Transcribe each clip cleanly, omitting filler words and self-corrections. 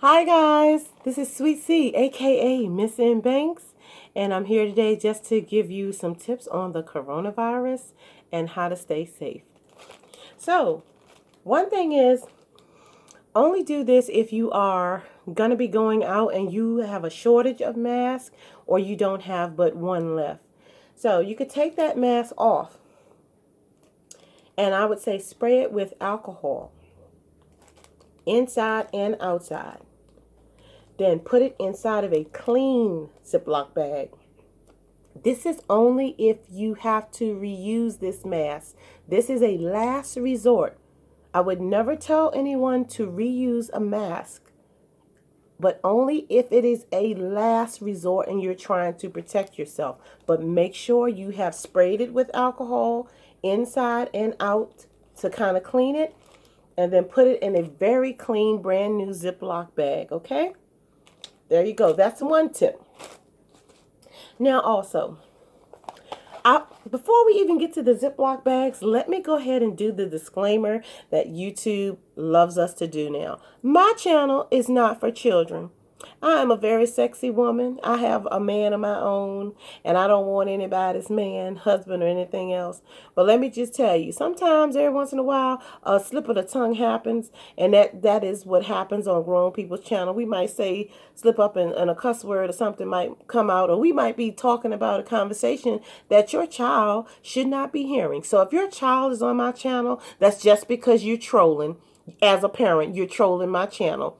Hi guys, this is Sweet C, aka Mrs.N-BANKS, and I'm here today just to give you some tips on the coronavirus and how to stay safe. So, one thing is, only do this if you are going to be going out and you have a shortage of masks or you don't have but one left. So, you could take that mask off and I would say spray it with alcohol inside and outside. Then put it inside of a clean Ziploc bag. This is only if you have to reuse this mask. This is a last resort. I would never tell anyone to reuse a mask, but only if it is a last resort and you're trying to protect yourself. But make sure you have sprayed it with alcohol inside and out to kind of clean it, and then put it in a very clean, brand new Ziploc bag, okay? There you go. That's one tip. Now also, before we even get to the Ziploc bags, let me go ahead and do the disclaimer that YouTube loves us to do now. My channel is not for children. I am a very sexy woman. I have a man of my own, and I don't want anybody's man, husband, or anything else. But let me just tell you, sometimes every once in a while, a slip of the tongue happens, and that is what happens on grown people's channel. We might say, slip up and a cuss word or something might come out, or we might be talking about a conversation that your child should not be hearing. So if your child is on my channel, that's just because you're trolling. As a parent, you're trolling my channel.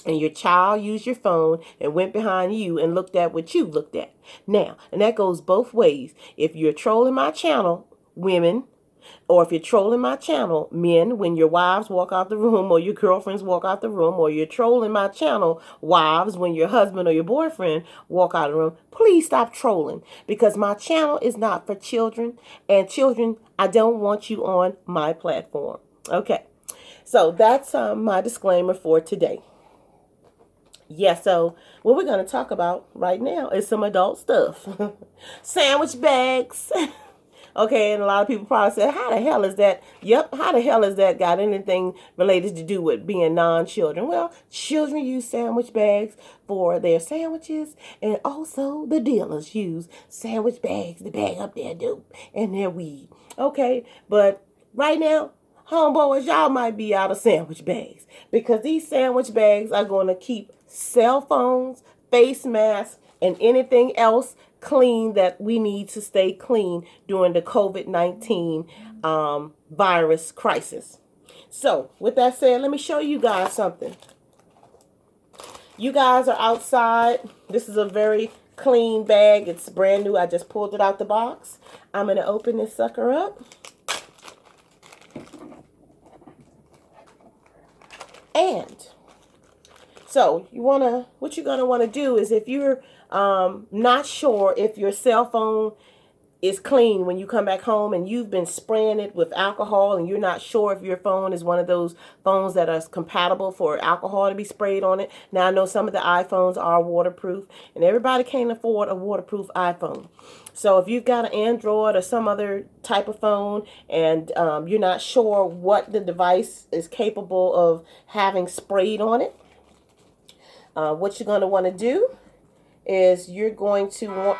And your child used your phone and went behind you and looked at what you looked at. Now, and that goes both ways. If you're trolling my channel, women, or if you're trolling my channel, men, when your wives walk out the room or your girlfriends walk out the room, or you're trolling my channel, wives, when your husband or your boyfriend walk out of the room, please stop trolling, because my channel is not for children, and children, I don't want you on my platform. Okay, so that's my disclaimer for today. Yeah, so what we're going to talk about right now is some adult stuff. Sandwich bags. Okay, and a lot of people probably say, how the hell is that? Yep, how the hell is that got anything related to do with being non-children? Well, children use sandwich bags for their sandwiches, and also the dealers use sandwich bags to bag up their dope and their weed. Okay, but right now, homeboys, y'all might be out of sandwich bags, because these sandwich bags are going to keep cell phones, face masks, and anything else clean that we need to stay clean during the COVID-19 virus crisis. So with that said, let me show you guys something. You guys are outside. This is a very clean bag. It's brand new. I just pulled it out the box. I'm going to open this sucker up. And so what you're gonna want to do is, if you're not sure if your cell phone is clean when you come back home and you've been spraying it with alcohol, and you're not sure if your phone is one of those phones that are compatible for alcohol to be sprayed on it. Now, I know some of the iPhones are waterproof, and everybody can't afford a waterproof iPhone. So if you've got an Android or some other type of phone, and you're not sure what the device is capable of having sprayed on it, what you're going to want to do is you're going to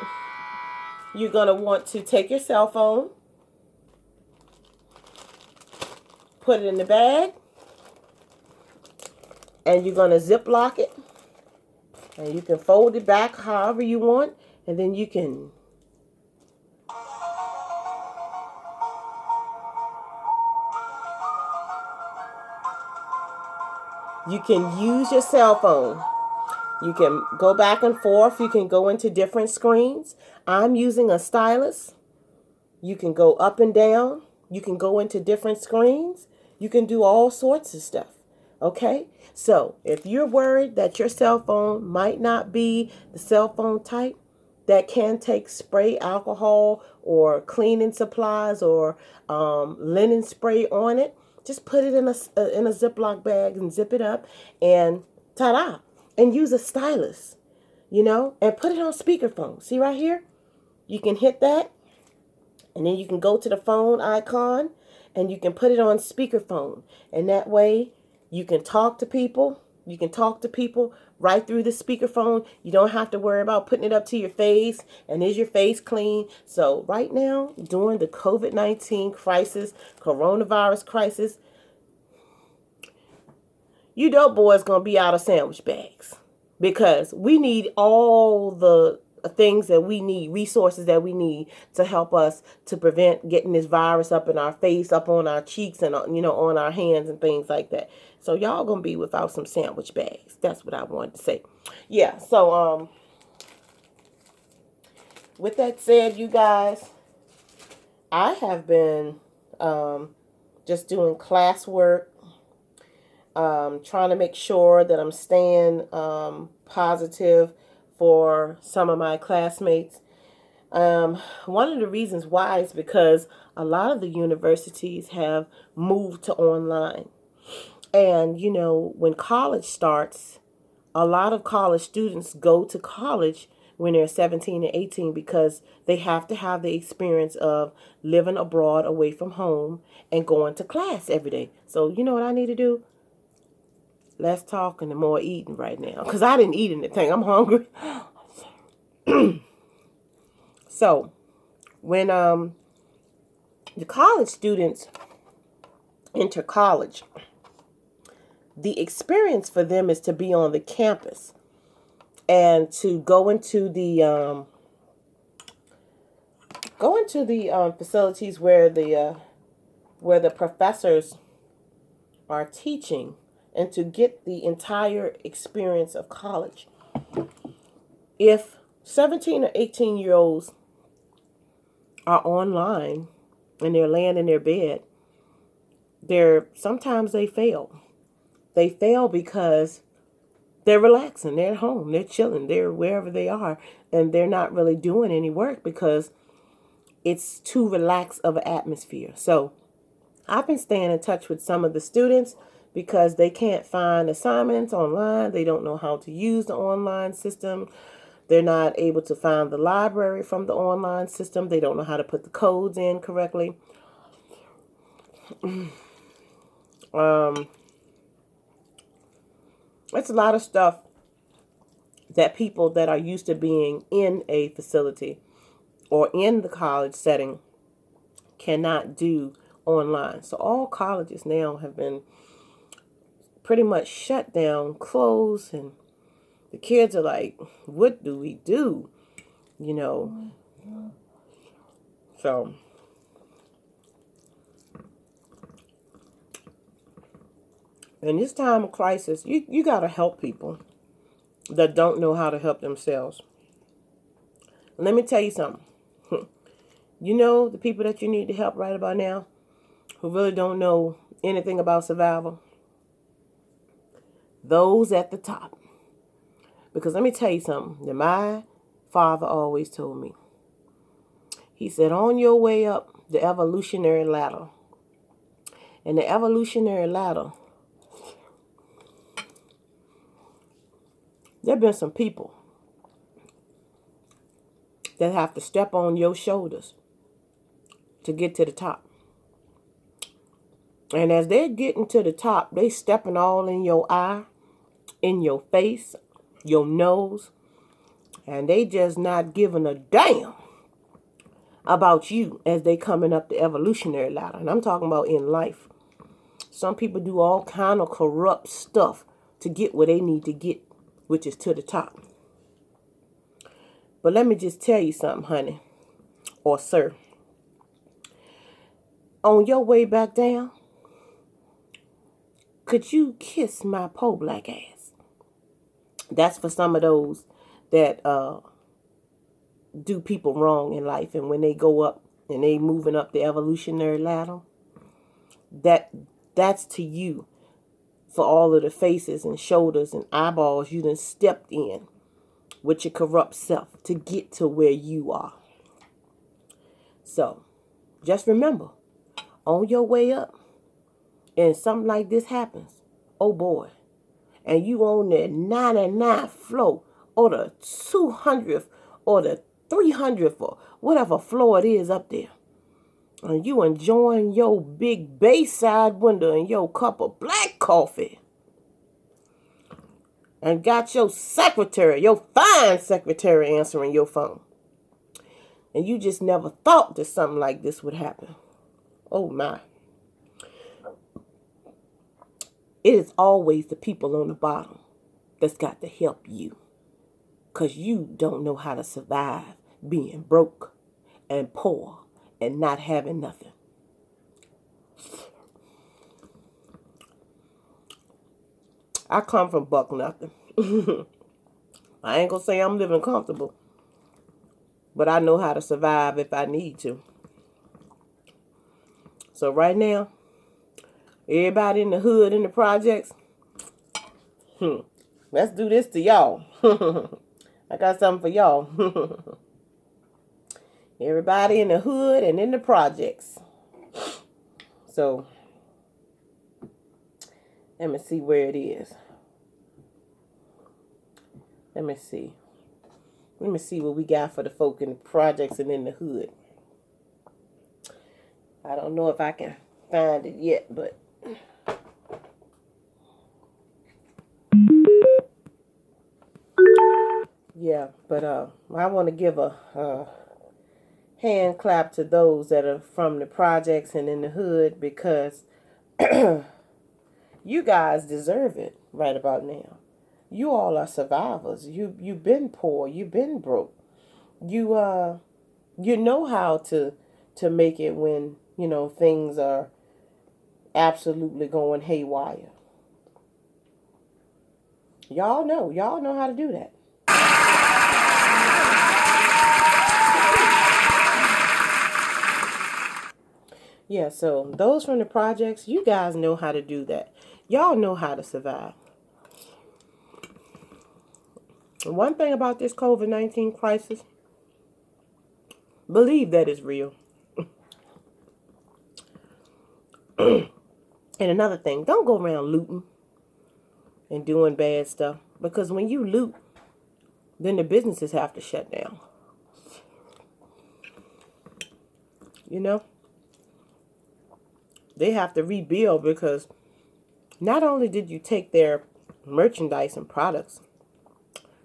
want to take your cell phone, put it in the bag, and you're going to Ziploc it, and you can fold it back however you want, and then you can use your cell phone. You can go back and forth. You can go into different screens. I'm using a stylus. You can go up and down. You can go into different screens. You can do all sorts of stuff. Okay? So if you're worried that your cell phone might not be the cell phone type that can take spray alcohol or cleaning supplies or linen spray on it, just put it in a Ziploc bag and zip it up, and ta-da! And use a stylus, and put it on speakerphone. See right here? You can hit that, and then you can go to the phone icon, and you can put it on speakerphone. And that way, you can talk to people. You can talk to people right through the speakerphone. You don't have to worry about putting it up to your face. And is your face clean? So right now, during the COVID-19 crisis, coronavirus crisis, you dope boys going to be out of sandwich bags. Because we need all the things that we need, resources that we need to help us to prevent getting this virus up in our face, up on our cheeks, and on our hands and things like that. So y'all gonna be without some sandwich bags. That's what I wanted to say. Yeah. So with that said, you guys, I have been just doing classwork, trying to make sure that I'm staying positive for some of my classmates. One of the reasons why is because a lot of the universities have moved to online. And, when college starts, a lot of college students go to college when they're 17 and 18 because they have to have the experience of living abroad away from home and going to class every day. So, you know what I need to do? Less talking and more eating right now. Because I didn't eat anything. I'm hungry. So, when the college students enter college, the experience for them is to be on the campus and to go into the facilities where the professors are teaching, and to get the entire experience of college. If 17 or 18-year-olds are online and they're laying in their bed, sometimes they fail. They fail because they're relaxing, they're at home, they're chilling, they're wherever they are, and they're not really doing any work because it's too relaxed of an atmosphere. So I've been staying in touch with some of the students because they can't find assignments online. They don't know how to use the online system. They're not able to find the library from the online system. They don't know how to put the codes in correctly. It's a lot of stuff that people that are used to being in a facility or in the college setting cannot do online. So all colleges now have been pretty much shut down, closed, and the kids are like, what do we do? So in this time of crisis, you got to help people that don't know how to help themselves. Let me tell you something. The people that you need to help right about now who really don't know anything about survival? Those at the top. Because let me tell you something that my father always told me. He said, on your way up the evolutionary ladder. And the evolutionary ladder, there have been some people that have to step on your shoulders to get to the top. And as they're getting to the top, they stepping all in your eye, in your face, your nose, and they just not giving a damn about you as they coming up the evolutionary ladder. And I'm talking about in life. Some people do all kind of corrupt stuff to get where they need to get, which is to the top. But let me just tell you something, honey, or sir. On your way back down, could you kiss my po black ass? That's for some of those that do people wrong in life, and when they go up and they moving up the evolutionary ladder, that's to you for all of the faces and shoulders and eyeballs you done stepped in with your corrupt self to get to where you are. So just remember, on your way up and something like this happens, oh boy, and you on the 99th floor or the 200th or the 300th or whatever floor it is up there, and you enjoying your big bayside window and your cup of black coffee, and got your secretary, your fine secretary, answering your phone. And you just never thought that something like this would happen. Oh my. It is always the people on the bottom that's got to help you. Because you don't know how to survive being broke and poor and not having nothing. I come from buck nothing. I ain't gonna say I'm living comfortable, but I know how to survive if I need to. So right now, everybody in the hood, in the projects, let's do this to y'all. I got something for y'all. Everybody in the hood and in the projects. So, let me see where it is. Let me see. Let me see what we got for the folk in the projects and in the hood. I don't know if I can find it yet, but yeah, but I want to give a hand clap to those that are from the projects and in the hood, because you guys deserve it right about now. You all are survivors. You've been poor. You've been broke. You know how to make it when, you know, things are absolutely going haywire. Y'all know how to do that. Yeah, so those from the projects, you guys know how to do that. Y'all know how to survive. One thing about this COVID-19 crisis, believe that it's real. And another thing, don't go around looting and doing bad stuff, because when you loot, then the businesses have to shut down. You know? They have to rebuild, because not only did you take their merchandise and products,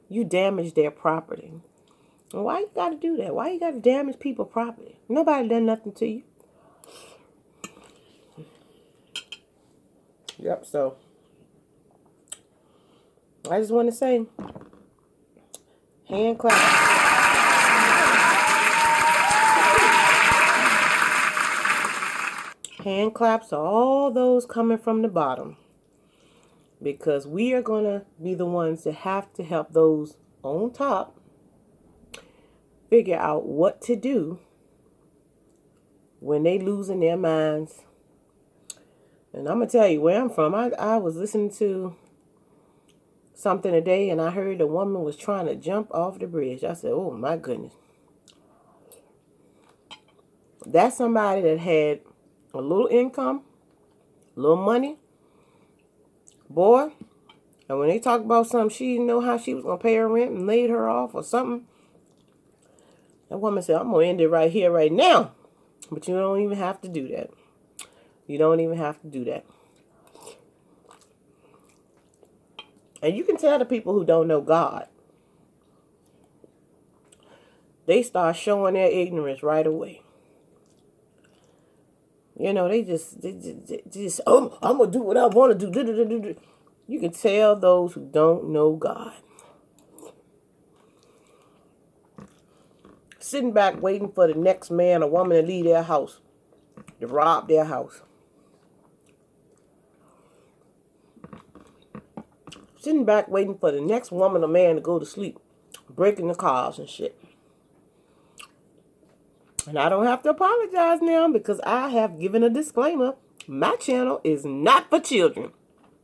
you damaged their property. And why you got to do that? Why you got to damage people's property? Nobody done nothing to you. Yep, so I just want to say, hand clap. Hand claps to all those coming from the bottom, because we are going to be the ones that have to help those on top figure out what to do when they losing their minds. And I'm going to tell you where I'm from. I was listening to something today, and I heard a woman was trying to jump off the bridge. I said, oh my goodness. That's somebody that had a little income, a little money, boy. And when they talk about something, she didn't know how she was going to pay her rent and laid her off or something. That woman said, I'm going to end it right here, right now. But you don't even have to do that. You don't even have to do that. And you can tell the people who don't know God, they start showing their ignorance right away. You know, they just oh, I'm going to do what I want to do. You can tell those who don't know God. Sitting back waiting for the next man or woman to leave their house, to rob their house. Sitting back waiting for the next woman or man to go to sleep, breaking the cars and shit. And I don't have to apologize now, because I have given a disclaimer. My channel is not for children.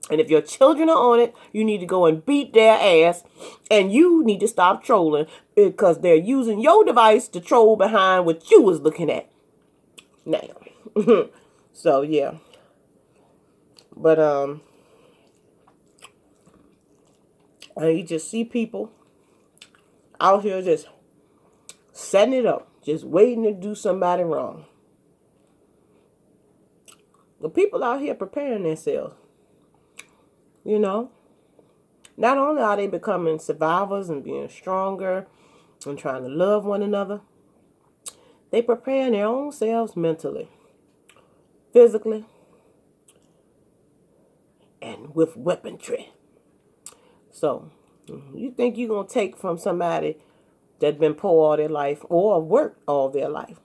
And if your children are on it, you need to go and beat their ass. And you need to stop trolling, because they're using your device to troll behind what you was looking at. Now. So, yeah. But, you just see people out here just setting it up, just waiting to do somebody wrong. The people out here preparing themselves. You know, Not only are they becoming survivors and being stronger and trying to love one another, they preparing their own selves mentally, physically, and with weaponry. So, you think you're going to take from somebody that's been poor all their life or worked all their life,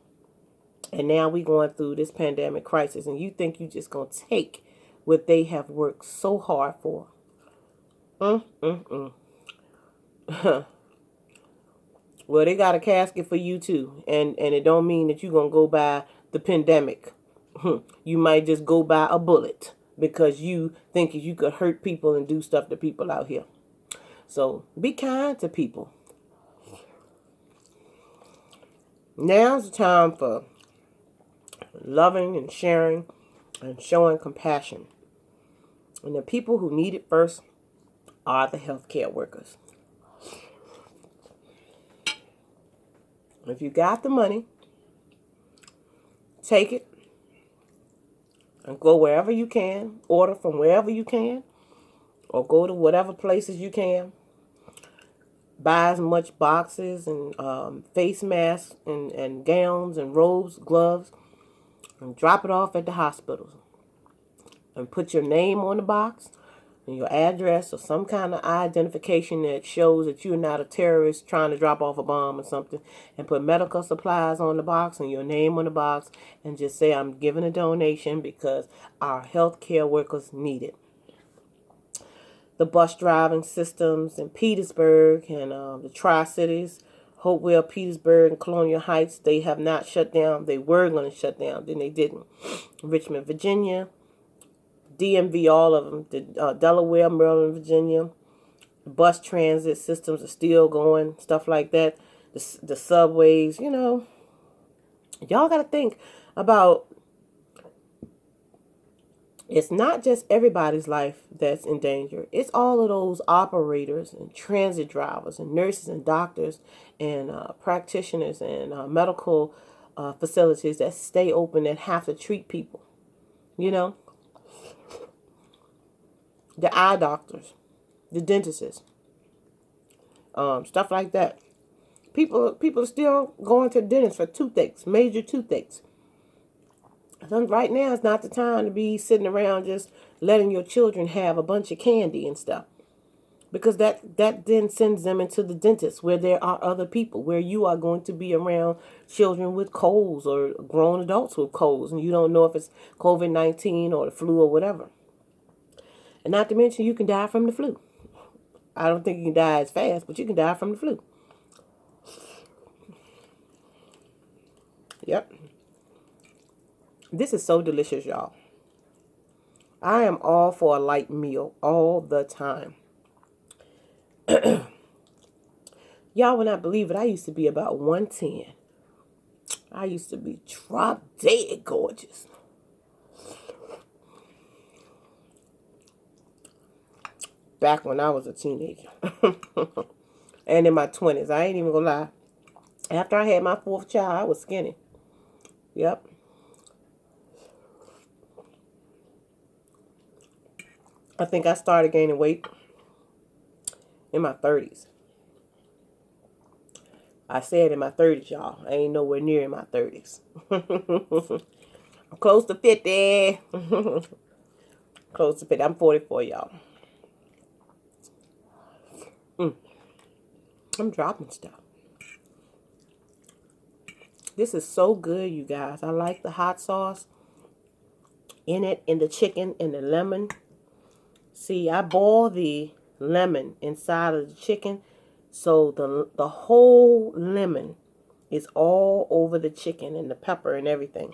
and now we going through this pandemic crisis, and you think you just going to take what they have worked so hard for? Well, they got a casket for you too, and it don't mean that you're going to go by the pandemic. You might just go by a bullet because you think you could hurt people and do stuff to people out here. So be kind to people. Now's the time for loving and sharing and showing compassion. And the people who need it first are the healthcare workers. If you got the money, take it and go wherever you can, order from wherever you can, or go to whatever places you can. Buy as much boxes and face masks and gowns and robes, gloves, and drop it off at the hospitals. And put your name on the box and your address or some kind of identification that shows that you're not a terrorist trying to drop off a bomb or something. And put medical supplies on the box and your name on the box. And just say, I'm giving a donation because our healthcare workers need it. The bus driving systems in Petersburg and the Tri-Cities, Hopewell, Petersburg, and Colonial Heights, they have not shut down. They were going to shut down, then they didn't. Richmond, Virginia, DMV, all of them, Delaware, Maryland, Virginia, bus transit systems are still going, stuff like that. The subways, y'all got to think about, it's not just everybody's life that's in danger. It's all of those operators and transit drivers and nurses and doctors and practitioners and medical facilities that stay open and have to treat people, the eye doctors, the dentists, stuff like that. People are still going to the dentist for toothaches, major toothaches. Right now is not the time to be sitting around just letting your children have a bunch of candy and stuff. Because that then sends them into the dentist where there are other people, where you are going to be around children with colds or grown adults with colds, and you don't know if it's COVID-19 or the flu or whatever. And not to mention, you can die from the flu. I don't think you can die as fast, but you can die from the flu. Yep. This is so delicious, y'all. I am all for a light meal all the time. Y'all will not believe it. I used to be about 110. I used to be drop dead gorgeous. Back when I was a teenager. And in my 20s. I ain't even gonna lie. After I had my 4th child, I was skinny. Yep. I think I started gaining weight in my 30s. I said in my 30s, y'all. I ain't nowhere near in my 30s. I'm close to 50. Close to 50. I'm 44, y'all. I'm dropping stuff. This is so good, you guys. I like the hot sauce in it, in the chicken, and the lemon. See, I boil the lemon inside of the chicken, so the whole lemon is all over the chicken and the pepper and everything.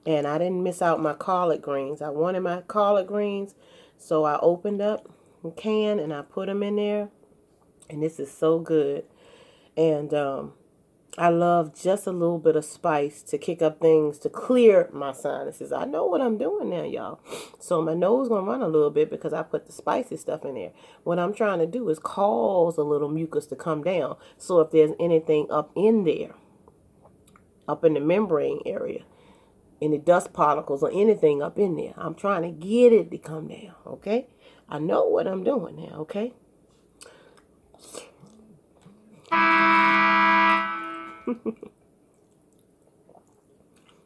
And I didn't miss out my collard greens. I wanted my collard greens, so I opened up a can and I put them in there. And this is so good. And I love just a little bit of spice to kick up things, to clear my sinuses. I know what I'm doing now, y'all. So my nose going to run a little bit because I put the spicy stuff in there. What I'm trying to do is cause a little mucus to come down. So if there's anything up in there, up in the membrane area, any dust particles or anything up in there, I'm trying to get it to come down, okay? I know what I'm doing now, okay?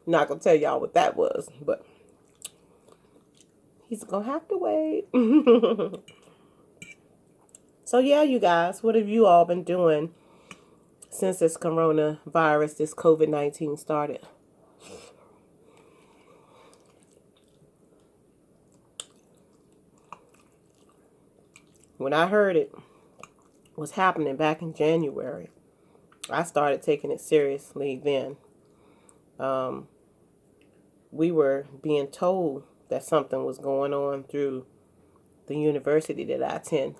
Not gonna tell y'all what that was, but he's gonna have to wait. So yeah, you guys, what have you all been doing since this coronavirus, this COVID-19 started? When I heard it was happening back in January, I started taking it seriously then. We were being told that something was going on through the university that I attend.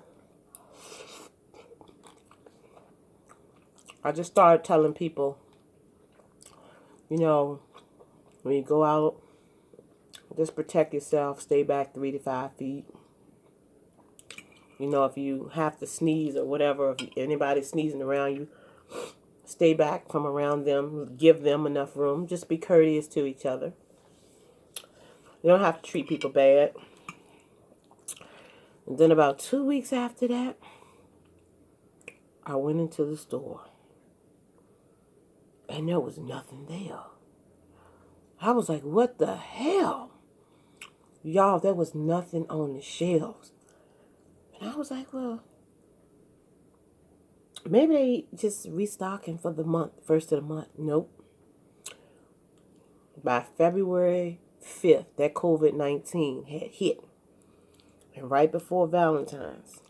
I just started telling people, you know, when you go out, just protect yourself, stay back 3 to 5 feet. You know, if you have to sneeze or whatever, if anybody's sneezing around you, stay back from around them, give them enough room, just be courteous to each other. You don't have to treat people bad. And then about 2 weeks after that, I went into the store. And there was nothing there. I was like, what the hell? Y'all, there was nothing on the shelves. And I was like, well, maybe they just restocking for the month, first of the month. Nope. By February 5th, that COVID-19 had hit. And right before Valentine's,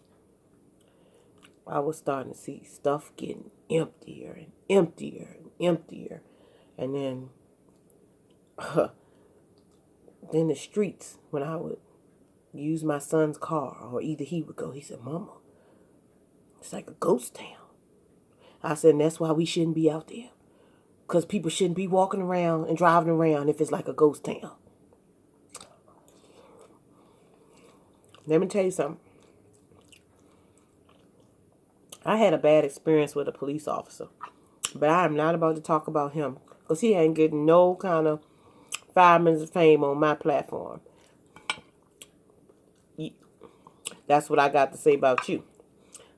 I was starting to see stuff getting emptier and emptier and emptier. And then the streets, when I would use my son's car, or either he would go, he said, Mama, it's like a ghost town. I said, and that's why we shouldn't be out there. Because people shouldn't be walking around and driving around if it's like a ghost town. Let me tell you something. I had a bad experience with a police officer. But I am not about to talk about him. Because he ain't getting no kind of 5 minutes of fame on my platform. That's what I got to say about you.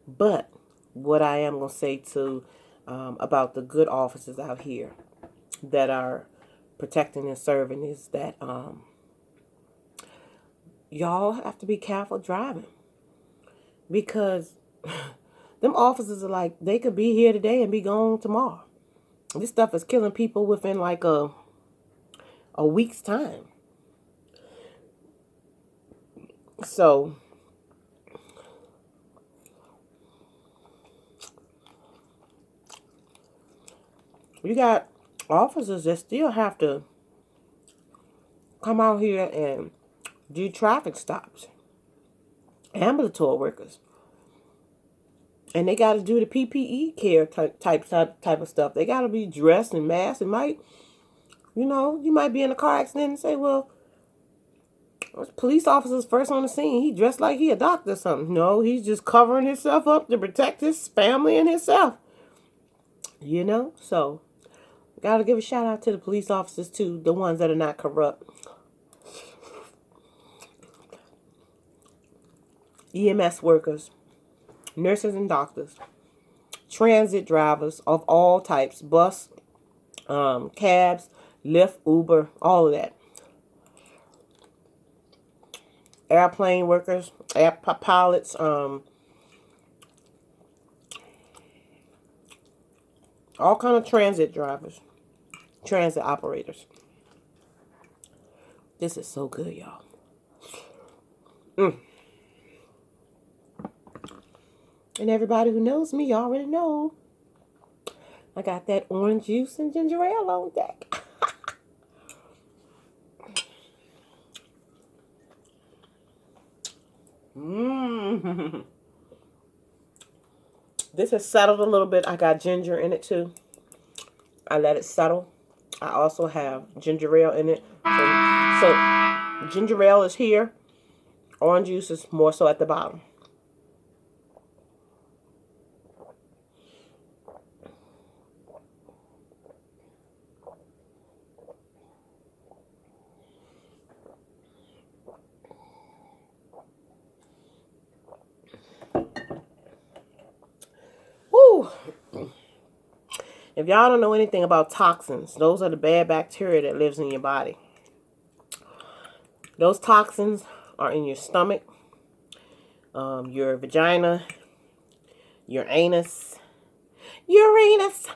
But what I am going to say to about the good officers out here that are protecting and serving is that y'all have to be careful driving. Because them officers are like, they could be here today and be gone tomorrow. This stuff is killing people within like a week's time. So you got officers that still have to come out here and do traffic stops. Ambulatory workers. And they got to do the PPE care type of stuff. They got to be dressed and masked. It might, you might be in a car accident and say, well, police officer's first on the scene. He dressed like he a doctor or something. No, he's just covering himself up to protect his family and himself. So got to give a shout out to the police officers too, the ones that are not corrupt. EMS workers, nurses and doctors, transit drivers of all types, bus, cabs, Lyft, Uber, all of that. Airplane workers, pilots, all kind of transit drivers, transit operators. This is so good, y'all. And everybody who knows me already know I got that orange juice and ginger ale on deck. This has settled a little bit. I got ginger in it too. I let it settle. I also have ginger ale in it. So ginger ale is here. Orange juice is more so at the bottom. Woo! If y'all don't know anything about toxins, those are the bad bacteria that lives in your body. Those toxins are in your stomach, your vagina, your anus, Uranus,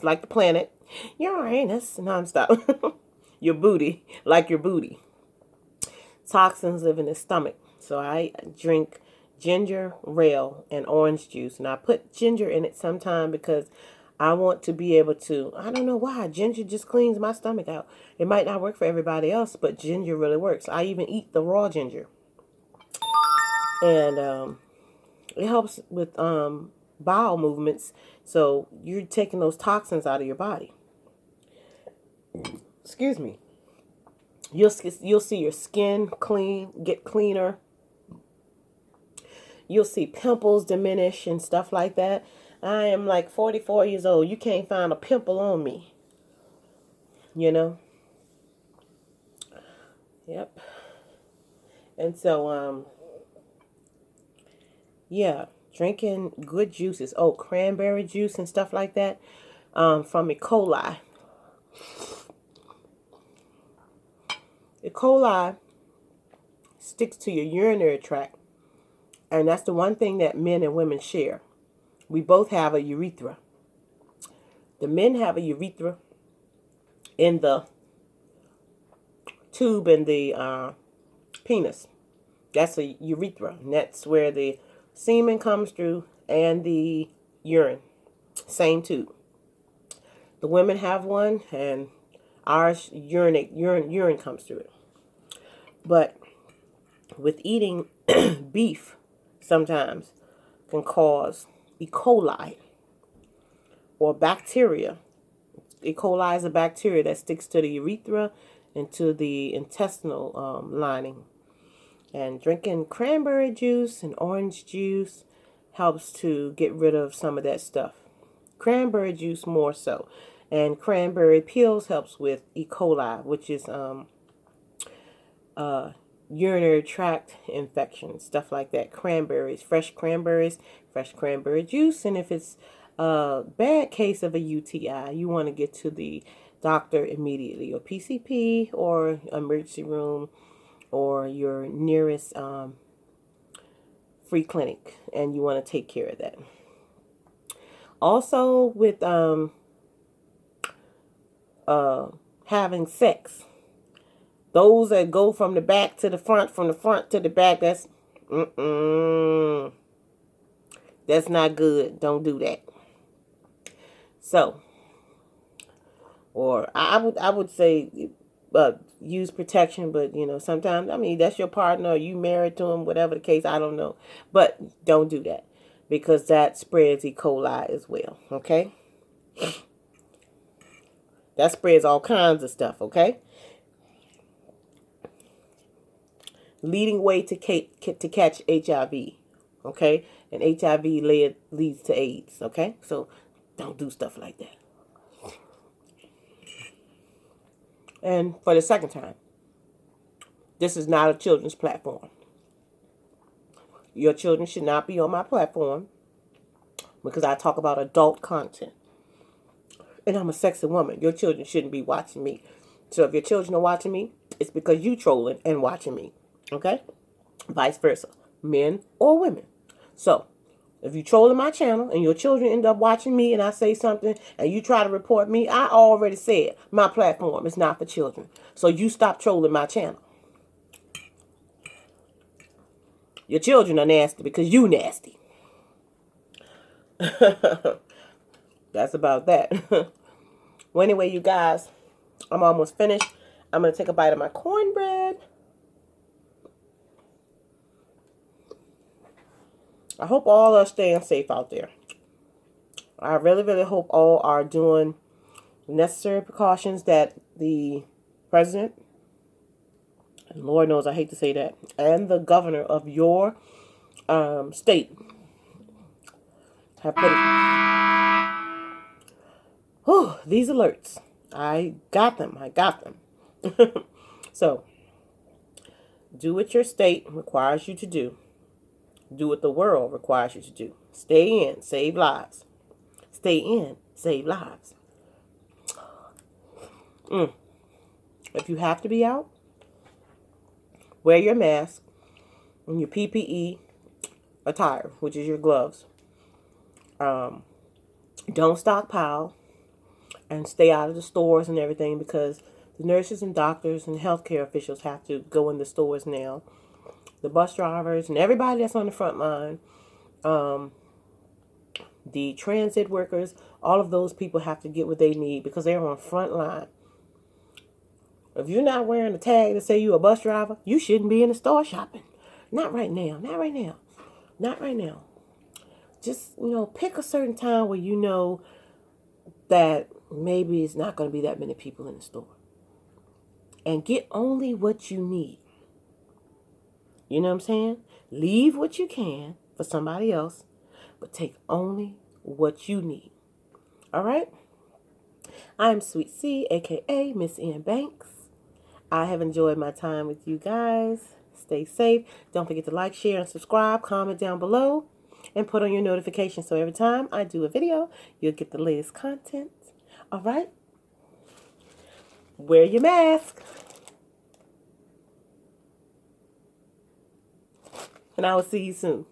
like the planet, Uranus, nonstop. Your booty, like your booty. Toxins live in the stomach. So I drink ginger ale and orange juice, and I put ginger in it sometime because I want to be able to, I don't know why, ginger just cleans my stomach out. It might not work for everybody else, but ginger really works. I even eat the raw ginger. And it helps with bowel movements. So you're taking those toxins out of your body. Excuse me. You'll see your skin get cleaner. You'll see pimples diminish and stuff like that. I am like 44 years old. You can't find a pimple on me. You know? Yep. And so, yeah, drinking good juices. Oh, cranberry juice and stuff like that. From E. coli. E. coli sticks to your urinary tract. And that's the one thing that men and women share. We both have a urethra. The men have a urethra in the tube in the penis. That's a urethra. And that's where the semen comes through and the urine. Same tube. The women have one, and ours urine comes through it. But with eating beef sometimes can cause E. coli or bacteria. E. coli is a bacteria that sticks to the urethra and to the intestinal lining. And drinking cranberry juice and orange juice helps to get rid of some of that stuff. Cranberry juice more so. And cranberry peels helps with E. coli, which is urinary tract infection, stuff like that. Cranberries, fresh cranberry juice. And if it's a bad case of a UTI, you want to get to the doctor immediately, or PCP, or emergency room, or your nearest free clinic, and you want to take care of that. Also, with having sex, those that go from the back to the front, from the front to the back, that's not good. Don't do that. So, or I would say use protection, but you know, sometimes, I mean, that's your partner, or you married to him, whatever the case, I don't know, but don't do that, because that spreads E. coli as well. Okay, that spreads all kinds of stuff. Okay, leading way to catch HIV. Okay, and HIV leads to AIDS. Okay, so don't do stuff like that. And for the second time, this is not a children's platform. Your children should not be on my platform, because I talk about adult content. And I'm a sexy woman. Your children shouldn't be watching me. So if your children are watching me, it's because you trolling and watching me. Okay? Vice versa. Men or women. So, if you trolling my channel and your children end up watching me and I say something and you try to report me, I already said my platform is not for children. So you stop trolling my channel. Your children are nasty because you nasty. That's about that. Well, anyway, you guys, I'm almost finished. I'm going to take a bite of my cornbread. I hope all are staying safe out there. I really, really hope all are doing necessary precautions that the president, and Lord knows I hate to say that, and the governor of your state have put these alerts. I got them. So, do what your state requires you to do. Do what the world requires you to do. Stay in, save lives. Stay in, save lives. If you have to be out, wear your mask and your PPE attire, which is your gloves. Don't stockpile and stay out of the stores and everything, because the nurses and doctors and healthcare officials have to go in the stores now. The bus drivers and everybody that's on the front line, the transit workers, all of those people have to get what they need because they're on front line. If you're not wearing a tag to say you're a bus driver, you shouldn't be in the store shopping. Not right now. Not right now. Not right now. Just, pick a certain time where you know that maybe it's not going to be that many people in the store. And get only what you need. You know what I'm saying? Leave what you can for somebody else, but take only what you need. All right? I'm Sweet C, a.k.a. Mrs.N-BANKS. I have enjoyed my time with you guys. Stay safe. Don't forget to like, share, and subscribe. Comment down below. And put on your notifications so every time I do a video, you'll get the latest content. All right? Wear your mask. And I will see you soon.